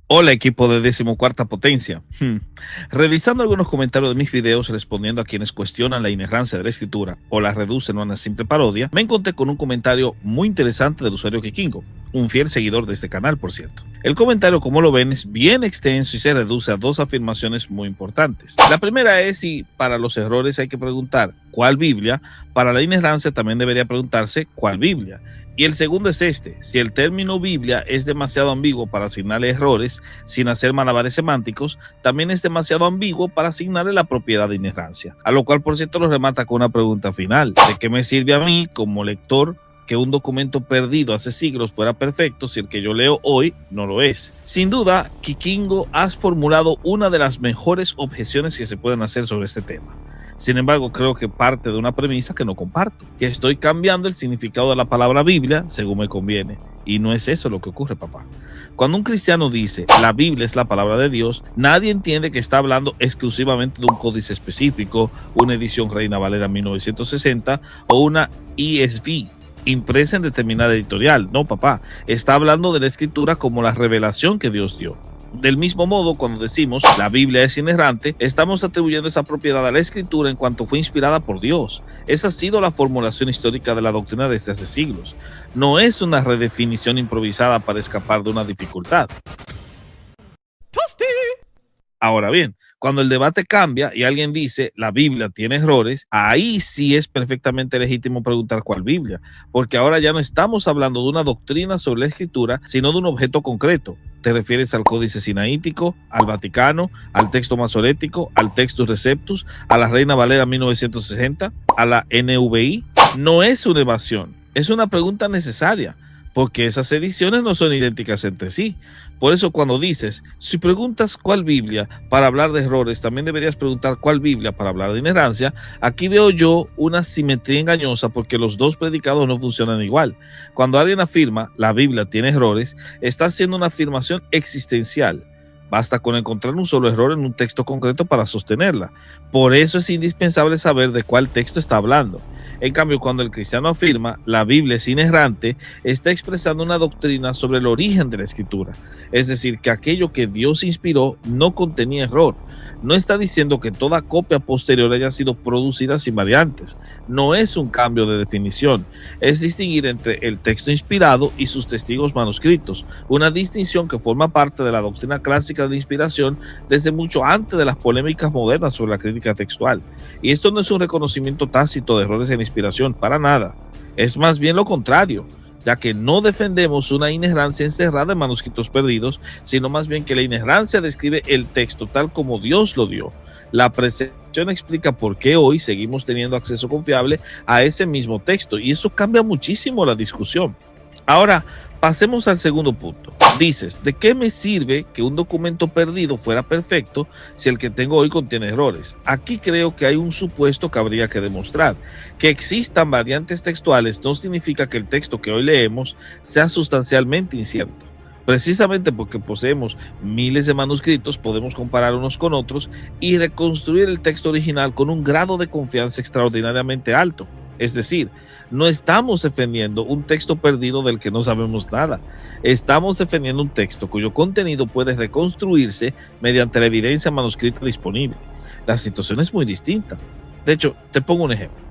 Hola equipo de 14ª Potencia. Revisando algunos comentarios de mis videos respondiendo a quienes cuestionan la inerrancia de la escritura o la reducen a una simple parodia, me encontré con un comentario muy interesante del usuario Kikingo, un fiel seguidor de este canal, por cierto. El comentario, como lo ven, es bien extenso y se reduce a dos afirmaciones muy importantes. La primera es si para los errores hay que preguntar ¿cuál Biblia? Para la inerrancia también debería preguntarse ¿cuál Biblia? Y el segundo es este: si el término Biblia es demasiado ambiguo para asignarle errores sin hacer malabares semánticos, también es demasiado ambiguo para asignarle la propiedad de inerrancia. A lo cual, por cierto, lo remata con una pregunta final: ¿de qué me sirve a mí, como lector, que un documento perdido hace siglos fuera perfecto si el que yo leo hoy no lo es? Sin duda, Kikingo, has formulado una de las mejores objeciones que se pueden hacer sobre este tema. Sin embargo, creo que parte de una premisa que no comparto, que estoy cambiando el significado de la palabra Biblia según me conviene. Y no es eso lo que ocurre, papá. Cuando un cristiano dice la Biblia es la palabra de Dios, nadie entiende que está hablando exclusivamente de un códice específico, una edición Reina Valera 1960 o una ESV impresa en determinada editorial. No, papá, está hablando de la escritura como la revelación que Dios dio. Del mismo modo, cuando decimos la Biblia es inerrante, estamos atribuyendo esa propiedad a la escritura en cuanto fue inspirada por Dios. Esa ha sido la formulación histórica de la doctrina desde hace siglos. No es una redefinición improvisada para escapar de una dificultad. Ahora bien, cuando el debate cambia y alguien dice la Biblia tiene errores, ahí sí es perfectamente legítimo preguntar cuál Biblia, porque ahora ya no estamos hablando de una doctrina sobre la escritura, sino de un objeto concreto. ¿Te refieres al Códice Sinaítico, al Vaticano, al texto masorético, al Textus Receptus, a la Reina Valera 1960, a la NVI? No es una evasión, es una pregunta necesaria, porque esas ediciones no son idénticas entre sí. Por eso cuando dices, si preguntas cuál Biblia para hablar de errores, también deberías preguntar cuál Biblia para hablar de inerrancia, aquí veo yo una simetría engañosa porque los dos predicados no funcionan igual. Cuando alguien afirma, la Biblia tiene errores, está haciendo una afirmación existencial. Basta con encontrar un solo error en un texto concreto para sostenerla. Por eso es indispensable saber de cuál texto está hablando. En cambio, cuando el cristiano afirma la Biblia es inerrante, está expresando una doctrina sobre el origen de la escritura. Es decir, que aquello que Dios inspiró no contenía error. No está diciendo que toda copia posterior haya sido producida sin variantes. No es un cambio de definición. Es distinguir entre el texto inspirado y sus testigos manuscritos. Una distinción que forma parte de la doctrina clásica de la inspiración desde mucho antes de las polémicas modernas sobre la crítica textual. Y esto no es un reconocimiento tácito de errores en inspiración, para nada. Es más bien lo contrario, ya que no defendemos una inerrancia encerrada en manuscritos perdidos, sino más bien que la inerrancia describe el texto tal como Dios lo dio. La precepción explica por qué hoy seguimos teniendo acceso confiable a ese mismo texto, y eso cambia muchísimo la discusión. Ahora, pasemos al segundo punto. Dices, ¿de qué me sirve que un documento perdido fuera perfecto si el que tengo hoy contiene errores? Aquí creo que hay un supuesto que habría que demostrar. Que existan variantes textuales no significa que el texto que hoy leemos sea sustancialmente incierto. Precisamente porque poseemos miles de manuscritos, podemos comparar unos con otros y reconstruir el texto original con un grado de confianza extraordinariamente alto. Es decir, no estamos defendiendo un texto perdido del que no sabemos nada. Estamos defendiendo un texto cuyo contenido puede reconstruirse mediante la evidencia manuscrita disponible. La situación es muy distinta. De hecho, te pongo un ejemplo.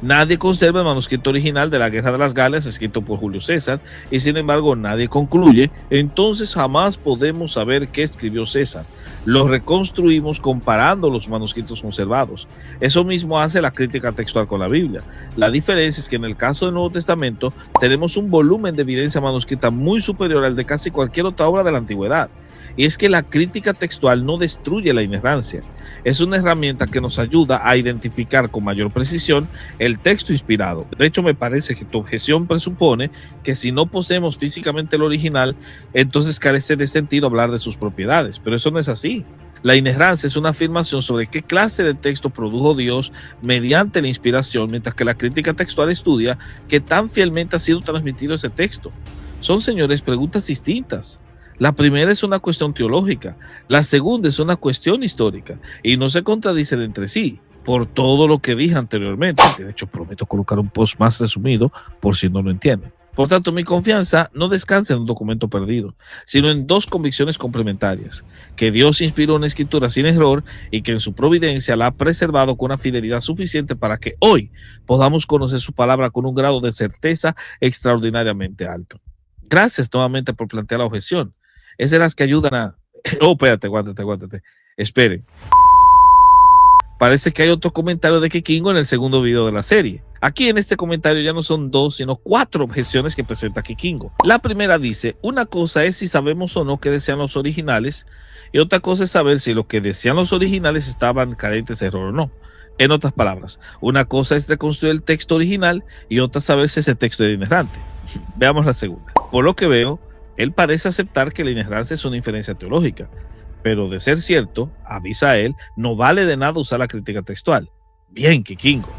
Nadie conserva el manuscrito original de la Guerra de las Galias escrito por Julio César y sin embargo nadie concluye, entonces jamás podemos saber qué escribió César. Lo reconstruimos comparando los manuscritos conservados. Eso mismo hace la crítica textual con la Biblia. La diferencia es que en el caso del Nuevo Testamento tenemos un volumen de evidencia manuscrita muy superior al de casi cualquier otra obra de la antigüedad. Y es que la crítica textual no destruye la inerrancia. Es una herramienta que nos ayuda a identificar con mayor precisión el texto inspirado. De hecho, me parece que tu objeción presupone que si no poseemos físicamente el original, entonces carece de sentido hablar de sus propiedades. Pero eso no es así. La inerrancia es una afirmación sobre qué clase de texto produjo Dios mediante la inspiración, mientras que la crítica textual estudia qué tan fielmente ha sido transmitido ese texto. Son, señores, preguntas distintas. La primera es una cuestión teológica, la segunda es una cuestión histórica y no se contradicen entre sí por todo lo que dije anteriormente. De hecho, prometo colocar un post más resumido por si no lo entienden. Por tanto, mi confianza no descansa en un documento perdido, sino en dos convicciones complementarias: que Dios inspiró una escritura sin error y que en su providencia la ha preservado con una fidelidad suficiente para que hoy podamos conocer su palabra con un grado de certeza extraordinariamente alto. Gracias nuevamente por plantear la objeción. Es de las que ayudan a... Oh, espérate, aguántate. Esperen. Parece que hay otro comentario de Kikingo en el segundo video de la serie. Aquí en este comentario ya no son 2, sino 4 objeciones que presenta Kikingo. La primera dice: una cosa es si sabemos o no qué decían los originales, y otra cosa es saber si lo que decían los originales estaban carentes de error o no. En otras palabras, una cosa es reconstruir el texto original y otra saber si ese texto era inerrante. Veamos la segunda. Por lo que veo, él parece aceptar que la inerrancia es una inferencia teológica, pero de ser cierto, avisa a él, no vale de nada usar la crítica textual. Bien, Kikingo.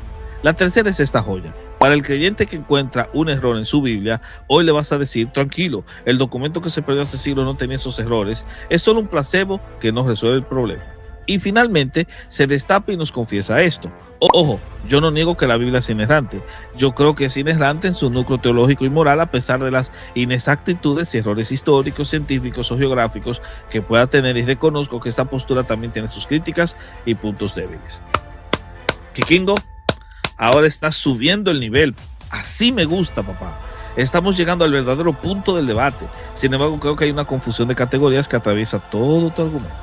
La tercera es esta joya. Para el creyente que encuentra un error en su Biblia, hoy le vas a decir: tranquilo, el documento que se perdió hace siglos no tenía esos errores, es solo un placebo que no resuelve el problema. Y finalmente se destapa y nos confiesa esto. Ojo, yo no niego que la Biblia es inerrante. Yo creo que es inerrante en su núcleo teológico y moral, a pesar de las inexactitudes y errores históricos, científicos o geográficos que pueda tener, y reconozco que esta postura también tiene sus críticas y puntos débiles. Kikingo, ahora está subiendo el nivel. Así me gusta, papá. Estamos llegando al verdadero punto del debate. Sin embargo, creo que hay una confusión de categorías que atraviesa todo tu argumento.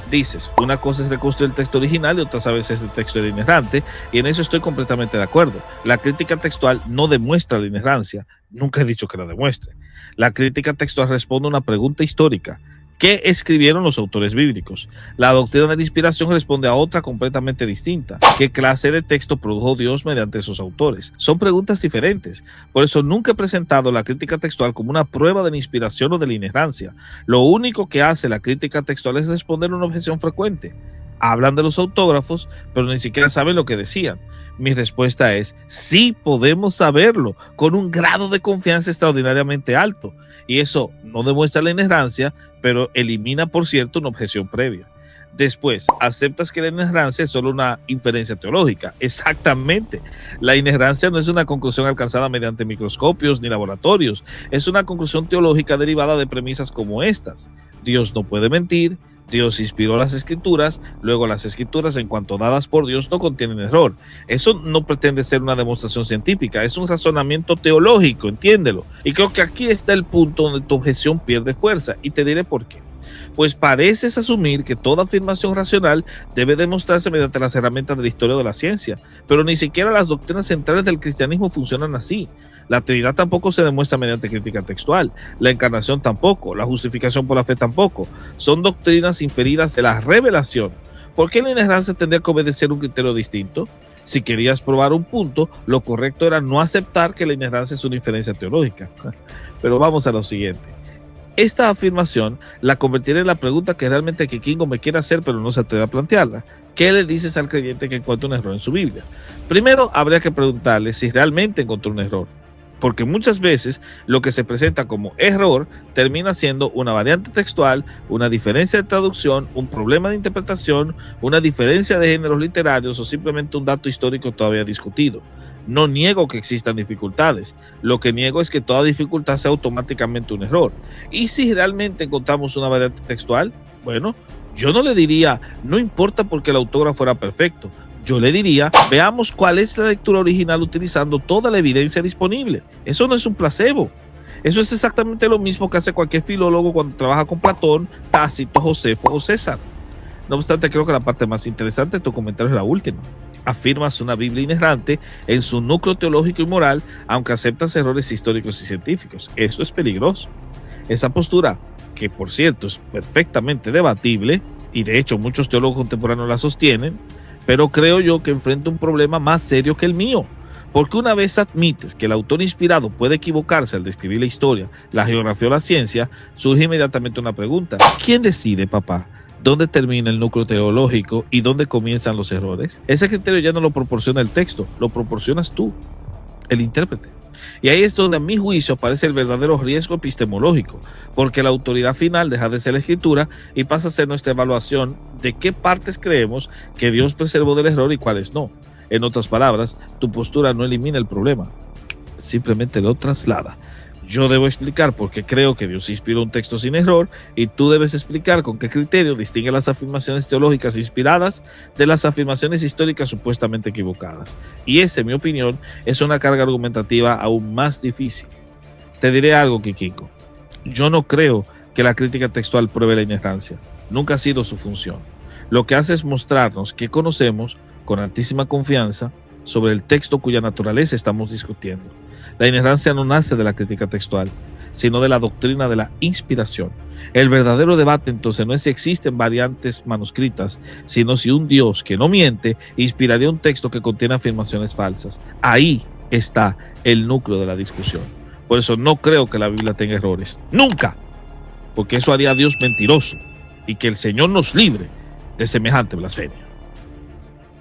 Dices, una cosa es reconstruir el texto original y otra vez es el texto era inerrante, y en eso estoy completamente de acuerdo. La crítica textual no demuestra la inerrancia, nunca he dicho que la demuestre. La crítica textual responde a una pregunta histórica: ¿qué escribieron los autores bíblicos? La doctrina de la inspiración responde a otra completamente distinta: ¿qué clase de texto produjo Dios mediante esos autores? Son preguntas diferentes. Por eso nunca he presentado la crítica textual como una prueba de la inspiración o de la inerrancia. Lo único que hace la crítica textual es responder a una objeción frecuente. Hablan de los autógrafos, pero ni siquiera saben lo que decían. Mi respuesta es: sí podemos saberlo, con un grado de confianza extraordinariamente alto. Y eso no demuestra la inerrancia, pero elimina, por cierto, una objeción previa. Después, aceptas que la inerrancia es solo una inferencia teológica. Exactamente. La inerrancia no es una conclusión alcanzada mediante microscopios ni laboratorios. Es una conclusión teológica derivada de premisas como estas: Dios no puede mentir, Dios inspiró las escrituras, luego las escrituras, en cuanto dadas por Dios, no contienen error. Eso no pretende ser una demostración científica, es un razonamiento teológico, entiéndelo. Y creo que aquí está el punto donde tu objeción pierde fuerza, y te diré por qué. Pues pareces asumir que toda afirmación racional debe demostrarse mediante las herramientas de la historia de la ciencia, pero ni siquiera las doctrinas centrales del cristianismo funcionan así. La Trinidad tampoco se demuestra mediante crítica textual, la encarnación tampoco, la justificación por la fe tampoco. Son doctrinas inferidas de la revelación. ¿Por qué la inerrancia tendría que obedecer un criterio distinto? Si querías probar un punto, lo correcto era no aceptar que la inerrancia es una inferencia teológica. Pero vamos a lo siguiente. Esta afirmación la convertiré en la pregunta que realmente Kikingo me quiere hacer, pero no se atreve a plantearla. ¿Qué le dices al creyente que encuentra un error en su Biblia? Primero, habría que preguntarle si realmente encontró un error, porque muchas veces lo que se presenta como error termina siendo una variante textual, una diferencia de traducción, un problema de interpretación, una diferencia de géneros literarios o simplemente un dato histórico todavía discutido. No niego que existan dificultades, lo que niego es que toda dificultad sea automáticamente un error. Y si realmente encontramos una variante textual, bueno, yo no le diría, no importa porque el autógrafo fuera perfecto. Yo le diría, veamos cuál es la lectura original utilizando toda la evidencia disponible. Eso no es un placebo. Eso es exactamente lo mismo que hace cualquier filólogo cuando trabaja con Platón, Tácito, Josefo o César. No obstante, creo que la parte más interesante de tu comentario es la última. Afirmas una Biblia inerrante en su núcleo teológico y moral, aunque aceptas errores históricos y científicos. Eso es peligroso. Esa postura, que por cierto es perfectamente debatible, y de hecho muchos teólogos contemporáneos la sostienen, pero creo yo que enfrenta un problema más serio que el mío. Porque una vez admites que el autor inspirado puede equivocarse al describir la historia, la geografía o la ciencia, surge inmediatamente una pregunta. ¿Quién decide, papá, dónde termina el núcleo teológico y dónde comienzan los errores? Ese criterio ya no lo proporciona el texto, lo proporcionas tú, el intérprete. Y ahí es donde a mi juicio aparece el verdadero riesgo epistemológico, porque la autoridad final deja de ser la escritura y pasa a ser nuestra evaluación de qué partes creemos que Dios preservó del error y cuáles no. En otras palabras, tu postura no elimina el problema, simplemente lo traslada. Yo debo explicar por qué creo que Dios inspiró un texto sin error y tú debes explicar con qué criterio distingue las afirmaciones teológicas inspiradas de las afirmaciones históricas supuestamente equivocadas. Y esa, en mi opinión, es una carga argumentativa aún más difícil. Te diré algo, Kikiko. Yo no creo que la crítica textual pruebe la inerrancia. Nunca ha sido su función. Lo que hace es mostrarnos que conocemos con altísima confianza sobre el texto cuya naturaleza estamos discutiendo. La inerrancia no nace de la crítica textual, sino de la doctrina de la inspiración. El verdadero debate entonces no es si existen variantes manuscritas, sino si un Dios que no miente inspiraría un texto que contiene afirmaciones falsas. Ahí está el núcleo de la discusión. Por eso no creo que la Biblia tenga errores. ¡Nunca! Porque eso haría a Dios mentiroso y que el Señor nos libre de semejante blasfemia.